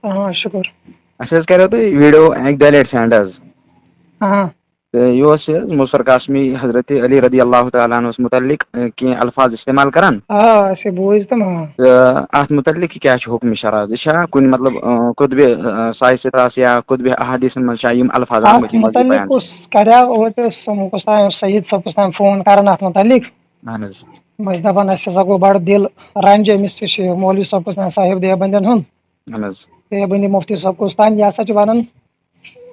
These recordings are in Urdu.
ہاں شکر. اچھا کرو تھی ویڈیو ایک دہ لٹ سینڈ حظ ہاں یہ مظفر قاسمی حضرت علی رضی اللہ تعالیٰ عنہ متعلق کی الفاظ استعمال کران اچھا بوز تم. ات متعلق کیا حکم شرع یہ کن مطلب قطب سائنس یا قطب احادیث من الفاظ ات متعلق کریا سعید صبس فون کران ات متعلق اہن بس دپان اس ہسا گو بڑ دل رنج امس تہ مولوی صبس صاحب دیوبندین ہند اہن دیوبندی مفتی صاحب کس تان یہ ہسا ونان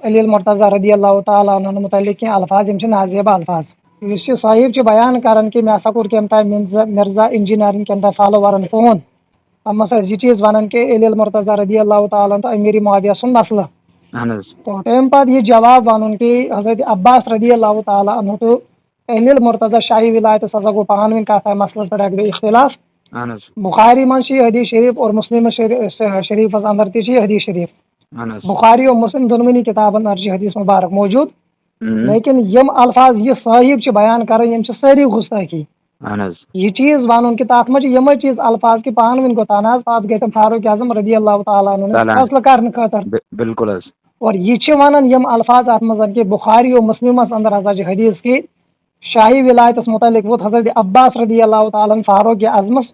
علی المرتضی رضی اللہ تعالیٰ عنہ متعلق کی الفاظ یم نازیبہ الفاظ اس صاحب بیان کران کہ مے ہسا کور کم تام مرزا انجینئرنگ کم تام فالوورن فون ہم ہسا یہ چیز ونان کہ علی المرتضی رضی اللہ تعالیٰ عنہ امیر معاویہ سن مسئلہ تو تم پتہ یہ جواب ون کہ حضرت عباس رضی اللہ تعالیٰ عنہ تو علی المرتضی شاہی ولایت ہسا گو پان ون کتھ مسئلہ پہ اگر اختلاف بخاری من حدیث شریف اور مسلم شریف اندر تھی حدیث شریف بخاری اور مسلم دونونی کتابن اندر حدیث مبارک موجود لیکن یم الفاظ یہ صاحب بیان کران یم ساری گستاخی یہ چیز ون کہ تر مجھے یم چیز الفاظ کہ پان ون گو تناز پتہ گئی تم فاروق اعظم رضی اللہ تعالیٰ عنہ فیصلہ کرنے خاطر بالکل اور یہ ونان یم الفاظ ات مز کہ بخاری و مسلم اندر ہسا حدیث کی شاہی ولایتس متعلق ووت حضرت عباس رضی اللہ تعالیٰ فاروق اعظمس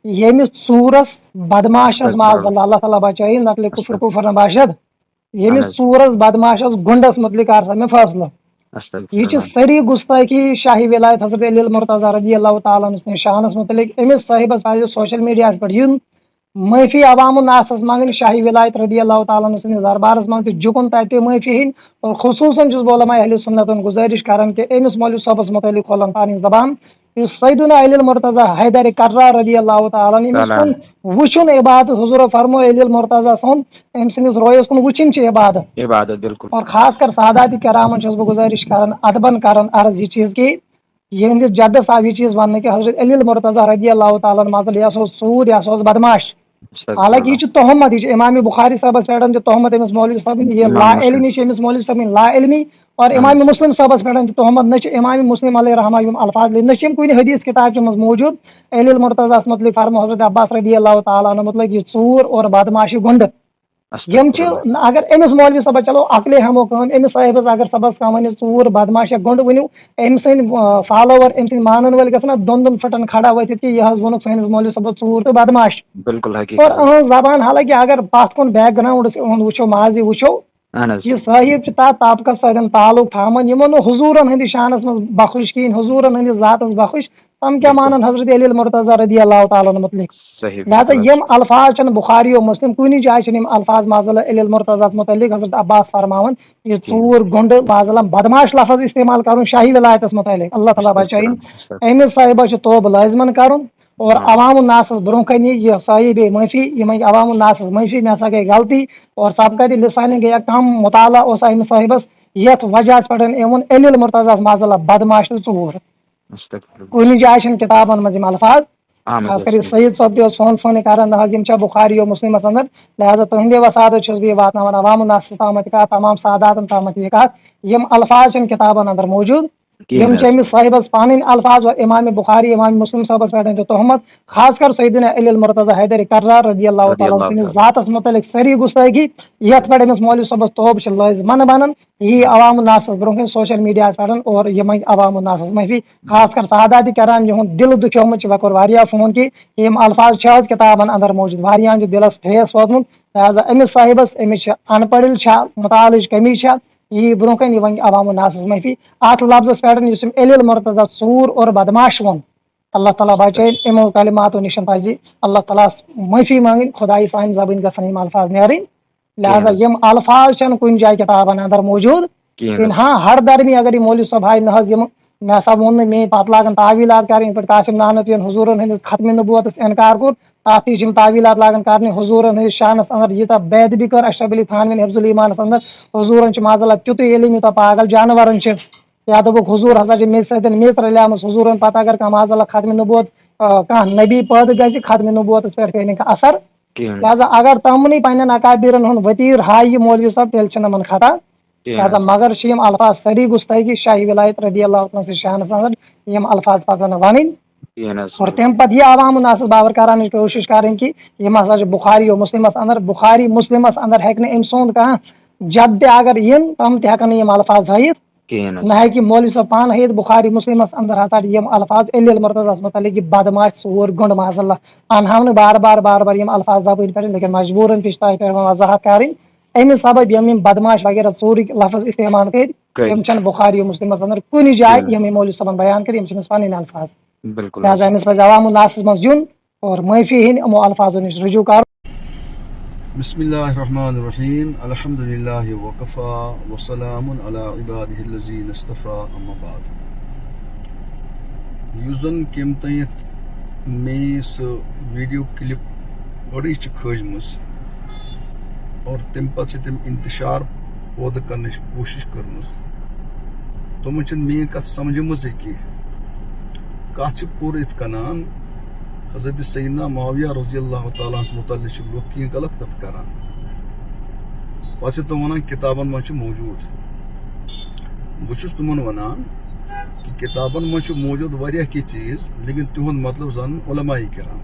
یمس ژورس بدماشس معاذ اللہ تعالیٰ بچائی نقل کفر نہ باشد یمس ژورس بدماشس گنڈس متعلق کر سا میں فیصلہ یہ ساری گستاخی شاہی ولایت حضرت علی المرتضی رضی اللہ تعالیٰ شانس متعلق امس صاحبس پہ سوشل میڈیا پہ معافی عوام الناس منگن شاہی ولایت رضی اللہ تعالیٰ سندس دربارس من جکن تتہ معافی ہن اور خصوصاً علماء اہل سنتن گزارش کران کہ امس مولوی صاحبس متعلق کھولن پانی زبان سیدنا علی المرتضی حیدر کرار رضی اللہ تعالیٰ عنہ وچن عبادت حضور فرمو علی المرتضی سن ام سندس رویس کن وچن عبادت بالکل اور خاص کر سادات کرامن بہ گزارش کران ادبن کران عرض یہ چیز کہ یہ جد صاحب یہ چیز ون کہ حضرت علی المرتضی رضی اللہ تعالیٰ عنہ یہ ژور یہ بدماش حالانکہ یہ تہمت یہ امام بخاری صاحبس پہ تہمت امس مولوی صاحب یہ لا علمی امس مولوی صاحب لا علمی اور امام مسلم صاحبس پہ تہمت نہ امام مسلم علیہ رحمہ الفاظ نہ کن حدیث کتاب مز موجود علی المرتضی متعلق فرمو حضرت عباس رضی اللہ تعالیٰ عنہ مطلب یہ ژور اور بدماشی گنڈ یم اگر امس مولوی صاحب چلو عقلے ہمو کہن امس صاحبس اگر سبس کم ون ژور بدماش گنڈ ونو ام سن فالوور ام سن مانن ول گھن دون پھٹن کھڑا ورتھ کہ یہ ونک سنس مولوی صاحب ژور تو بدماش بالکل اور زبان حالانکہ اگر پتھ کن بیک گراؤنڈ وچو ماضی وچو یہ صاحب تک طبقس ستن تعلق تھامن یمن حضورن ہندس شانس من بخش کہین حضورن ہندس ذاتس بخش تم کیا مانن حضرت علی المرتضی رضی اللہ تعالیٰ عنہ متعلق لہذا یم الفاظ بخاری و مسلم کن جائے یم الفاظ معذلہ علی المرتضی متعلق حضرت عباس فرماون یہ ژور گنڈ معذلہ بدماش لفظ استعمال کرن شاہی ولایتس متعلق اللہ تعالیٰ بچائن امس صاحبہ توب لازمن کرن اور عوام الناس برو کن یہ صاحب معافی یہ عوام الناس معافی میں ہسا گئی غلطی اور سبقت لسان گئی کم مطالعہ اس امس صاحبس یت وجہ پہ امن علی المرتضی معذلہ بدماش ژور کن جائے کتابن مز الفاظ خاص کر سعید صاحب سون فون کران نہ بخاری و مسلم اندر لہٰذا تہندے وسادت چھس بہ واتناون عوام الناس تامت کت تمام ساداتن تامت یہ کت یم الفاظ کتابن اندر موجود یم امس صاحبس پان الفاظ و امام بخاری امام مسلم صاحبس پہ تہمت خاص کر سیدنا علی المرتضی حیدر کرار رضی اللہ تعالیٰ عنہ ذاتس متعلق ساری گستاخی یت پہ امس مولوی صاحبس توب لازمن بنن یہ عوام الناس برو سوشل میڈیا پہ اور یم عوام الناس معافی خاص کر سادات کران یہ دل دکھومت وکر واریاہ فون کہ یم الفاظ کتابن اندر موجود واریاہن دلس ٹھیس ووتمت لہذا امس صاحبس امس ان پڑھ مطالعہ کمی یہ برو کن یہ عوام الناس معافی ات لفظ پہ علی المرتضی ژور اور بدماش ون اللہ تعالیٰ بچائن امو کلماتو نشن پزی اللہ تعالیٰ معافی مانگن خدائی سان زبان گھن الفاظ نیرن لہذا یم الفاظ کن جائے کتابن اندر موجود ہاں ہر درمی اگر یہ مولوی صاحب آئی نہ مے ہسا وون میں پتہ لاگن تعویلات کریں پہ قاسم نانوی حضورن ہندس ختم نبوتس انکار کور تھی تعویلات لاگن کرنے حضورن ہندس شانس اندر یوتہ بید بھی کر اشرف علی تھانوی حفظ الایمانس اندر حضورن معذلہ تیت علم یوتہ پاگل جانورن یا دپک حضور ہسا میز سۭتۍ میژ رلیمٕژ حضورن پتہ اگر کانٛہہ معذلہ ختم نبوت کانٛہہ نبی پٲدٕ گژھِ ختم نبوتس پٮ۪ٹھ پیٚیہِ نہٕ کانٛہہ اثر لہذا اگر تمنٕے پننٮ۪ن اکابرن ہُنٛد وتیٖر ہایہِ یہِ مولوی صٲب تیٚلہِ چھِنہٕ یِمن خطا لہذا مگر چھِ یِم الفاظ سٲری گُستٲخی شاہی ولایت رضی اللہ تعالیٰ سٕنٛز شانس اندر یِم الفاظ پزن نہٕ ونٕنۍ اور تم پتہ یہ عوام ناس باور کران کوشش کریں کہ یہ ہسا بخاری و مسلمس اندر بخاری مسلمس اندر ہیکہ ام سند کھانا جب تہ اگر ین تم تہ ہیکن یم الفاظ ہائت نہ ہے کہ مولوی صاحب پان ہیت بخاری مسلمس اندر ہسا یم الفاظ الیل مرتضی متعلق بدماش ژور گنڈ معاذ اللہ انہاؤ بار بار بار بار یم الفاظ زبان پہ لیکن مجبوراً تہ تہ پہ وضاحت کریں امہ سبب یم بدماش وغیرہ ژور لفظ استعمال کر یم چھ بخاری و مسلمس اندر کن جائے یم مولوی صاحب بیان کر یم چھ پن الفاظ لہذا امس پہ عوام الناس مز یون اور معافی ہند امو الفاظ نش رجوع کر بسم اللہ الرحمن الرحیم الحمد للہ وکفى وسلام علی عبادہ الذین اصطفى اما بعد یس زن کم تیت میں سہ ویڈیو کلپ گوڑی کھجمس اور تم پتہ تم انتشار پودہ کرنے کوشش کرمس تمو میری کت سمجھمز کہ کت پور ات کنان حضرت سیدنا معاویہ رضی اللہ تعالیٰ متعلق لوگ کی غلط کت کران پتہ تم ونان کتابن من موجود بہس تمن ونان کہ کتابن من موجود واریاہ کی چیز لیکن تہد مطلب زان علماء کرام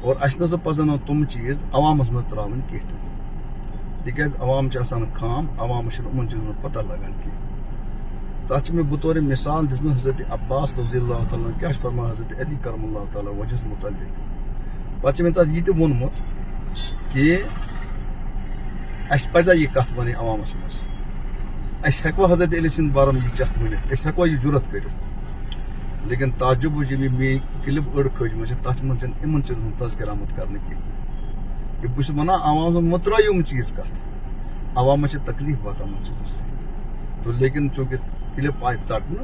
اور اس نسا پزن تم چیز عوامس مز تراون کہین تکیاز عوام آسان خام عوام ان چیزن پتہ لگان کی تک میں بطور مثال دس حضرت عباس رضی اللہ تعالیٰ کیا فرما حضرت علی کرم اللہ تعالیٰ وجہس متعلق پتہ میں تک یہ وونمت کہ اس پزا یہ کت ون عوامس مز اس ہیکوا حضرت علی سند بارے میں یہ چت ورنت اس ہیکوا یہ جرت کرت لیکن تعجب جب یہ کلپ اڑ کھجم تر من ان چیزن تذکر آمت کرنے کہ بہت ونان عوام مترو یم چیز کت عوام تکلیف واتان ان چیزوں سۭتۍ تو لیکن چونکہ کلپ آئی ژٹنہ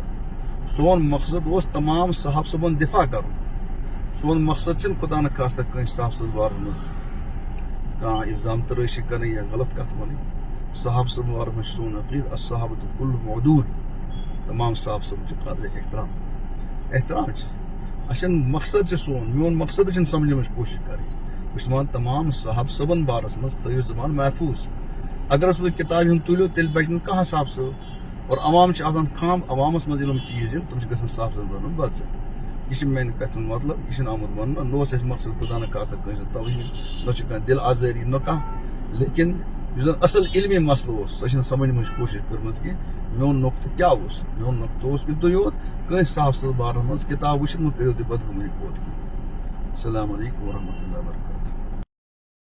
سون مقصد اس تمام صاحب صبن دفاع کرن سون مقصد چھ خدا نخواستہ کن صاحب صبن بارے مز کھانا الزام تراشی کریں یا غلط کت ون صاحب صبن بارے مز سون عقید الصحابۃ کل معدود تمام صاحب صبن قابل احترام اچھا مقصد سون میون مقصد چھ سمجھنچ کوشش کریں بہت ون تمام صاحب صبن بارس مز تھو زبان محفوظ اگر اس کتاب ہند تلو تیل بچ کھانا صاحب صاحب اور عوام آسان خام عوامس مز علم چیز تم گھن صاحب صاحب بنن بدزن یہ میانہ کتھ مطلب یہ آمد ون نو مقصد خدا نخواستہ کنس توہین نہ دل آزاری نہ کھانا لیکن اس اصل علمی مسئلہ سہ سمجھ من کوشش کرم کہ میون نقطہ کیا میون نقطہ اتو یوت کنس صاحب صاحب بارے مز کتاب وچھت مہ کرو تہ بدگمانی پوت کی السلام علیکم ورحمۃ اللہ وبرکاتہ